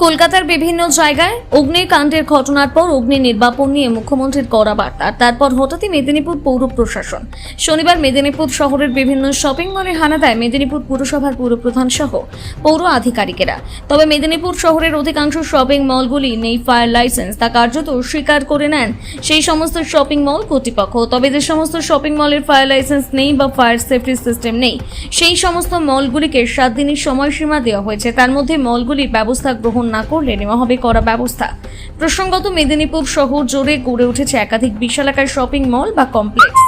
কলকাতার বিভিন্ন জায়গায় অগ্নিকাণ্ডের ঘটনার পর অগ্নি নির্বাপন নিয়ে মুখ্যমন্ত্রীর কড়া বার্তা। তারপর হঠাৎই মেদিনীপুর পৌর প্রশাসন শনিবার মেদিনীপুর শহরের বিভিন্ন শপিং মলে হানা দেয় মেদিনীপুর পুরসভার পুরপ্রধান সহ পৌর আধিকারিকেরা। তবে মেদিনীপুর শহরের অধিকাংশ শপিং মলগুলি নেই ফায়ার লাইসেন্স, তা কার্যত স্বীকার করে নেন সেই সমস্ত শপিং মল কর্তৃপক্ষ। তবে যে সমস্ত শপিং মলের ফায়ার লাইসেন্স নেই বা ফায়ার সেফটি সিস্টেম নেই, সেই সমস্ত মলগুলিকে 7 দিনের সময়সীমা দেওয়া হয়েছে। তার মধ্যে মলগুলির ব্যবস্থা গ্রহণ না করলে নেওয়া হবে কড়া ব্যবস্থা। প্রসঙ্গত, মেদিনীপুর শহর জুড়ে গড়ে উঠেছে একাধিক বিশালাকার শপিং মল বা কমপ্লেক্স।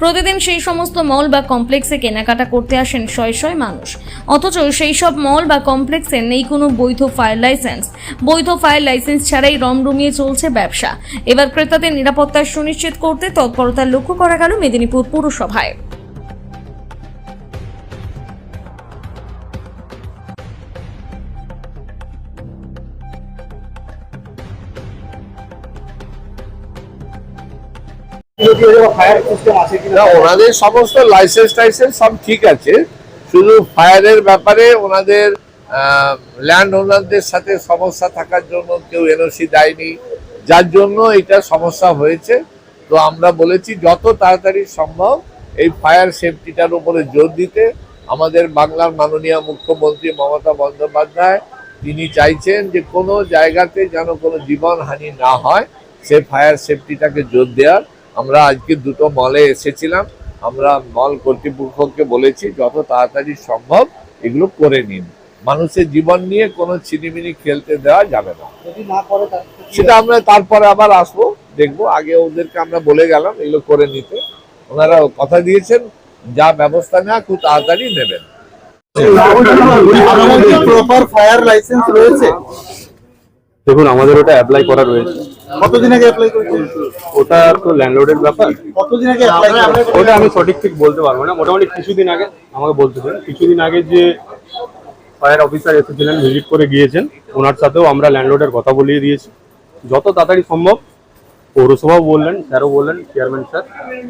প্রতিদিন সেই সমস্ত মল বা কমপ্লেক্সে কেনাকাটা করতে আসেন শয়ে শয়ে মানুষ, অথচ সেই সব মল বা কমপ্লেক্সে নেই কোনো বৈধ ফায়ার লাইসেন্স। বৈধ ফায়ার লাইসেন্স ছাড়াই রমরমিয়ে চলছে ব্যবসা। এবার ক্রেতাদের নিরাপত্তা সুনিশ্চিত করতে তৎপরতা লক্ষ্য করা গেল মেদিনীপুর পুরসভায়। না, ওনাদের সমস্ত লাইসেন্স টাইসেন্স সব ঠিক আছে, শুধু ফায়ারের ব্যাপারে ওনাদের ল্যান্ড ওনারদের সাথে সমস্যা থাকার জন্য কেউ এনওসি দেয়নি, যার জন্য এটা সমস্যা হয়েছে। তো আমরা বলেছি যত তাড়াতাড়ি সম্ভব এই ফায়ার সেফটিটার উপরে জোর দিতে। আমাদের বাংলার মাননীয় মুখ্যমন্ত্রী মমতা বন্দ্যোপাধ্যায় তিনি চাইছেন যে কোনো জায়গাতে যেন কোনো জীবনহানি না হয়, সে ফায়ার সেফটিটাকে জোর দেওয়ার। আমরা আজকে দুটো মলে এসেছিলাম, আমরা মল কর্তৃপক্ষকে বলেছি যত তাড়াতাড়ি সম্ভব এগুলো করে নিন। মানুষের জীবন নিয়ে কোনো ছিনিমিনি খেলতে দেওয়া যাবে না। সেটা আমরা তারপরে আবার আসবো, দেখবো। আগে ওদেরকে আমরা বলে গেলাম এগুলো করে নিতে, ওনারা কথা দিয়েছেন যা ব্যবস্থা নেওয়া খুব তাড়াতাড়ি নেবেন। দেখুন, আমাদের ওটা অ্যাপ্লাই করা রয়েছে। কতদিন আগে অ্যাপ্লাই করেছেন? ওটা তো ল্যান্ডলর্ডের ব্যাপার, কতদিন আগে অ্যাপ্লাই করেছেন? ওটা আমি সঠিক ঠিক বলতে পারবো না। মোটামুটি কিছুদিন আগে আমাকে বলতে দেন। কিছুদিন আগে যে ফায়ার অফিসার এসেছিলেন, ভিজিট করে গিয়েছেন, ওনার সাথেও আমরা ল্যান্ডলর্ডের কথা বলিয়ে দিয়েছি। যত তাড়াতাড়ি সম্ভব, পৌরসভাও বললেন, স্যারও বললেন, চেয়ারম্যান স্যার,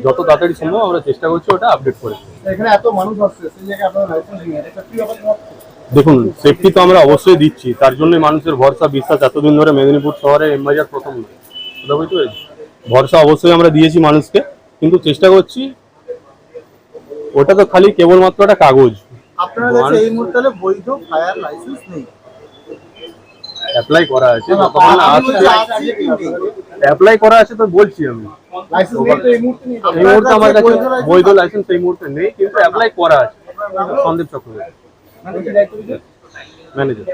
যত তাড়াতাড়ি সম্ভব আমরা চেষ্টা করছি ওটা আপডেট করে। এখানে এত মানুষ আসছে, সেই জায়গায় আপনারা লাইসেন্স নিয়ে এটা কি ব্যাপার? দেখুন, সেফটি তো আমরা অবশ্যই দিচ্ছি, তার জন্য মানুষের ভরসা বিশ্বাস এতদিন ধরে মেদিনীপুর শহরে এমবাজার প্রথম নয়, বুঝতে পেরেছি। ভরসা অবশ্যই আমরা দিয়েছি মানুষকে, কিন্তু চেষ্টা করছি। ওটা তো খালি কেবলমাত্র একটা কাগজ। আপনার কাছে এই মুহূর্তে বৈধ ফায়ার লাইসেন্স নেই? অ্যাপ্লাই করা আছে, অ্যাপ্লাই করা আছে তো বলছি আমি। লাইসেন্স নেই তো এই মুহূর্তে নেই। এই মুহূর্তে আমার কাছে বৈধ লাইসেন্স এই মুহূর্তে নেই, কিন্তু অ্যাপ্লাই করা আছে। সন্দীপ চক্রবর্তী, ম্যানেজার।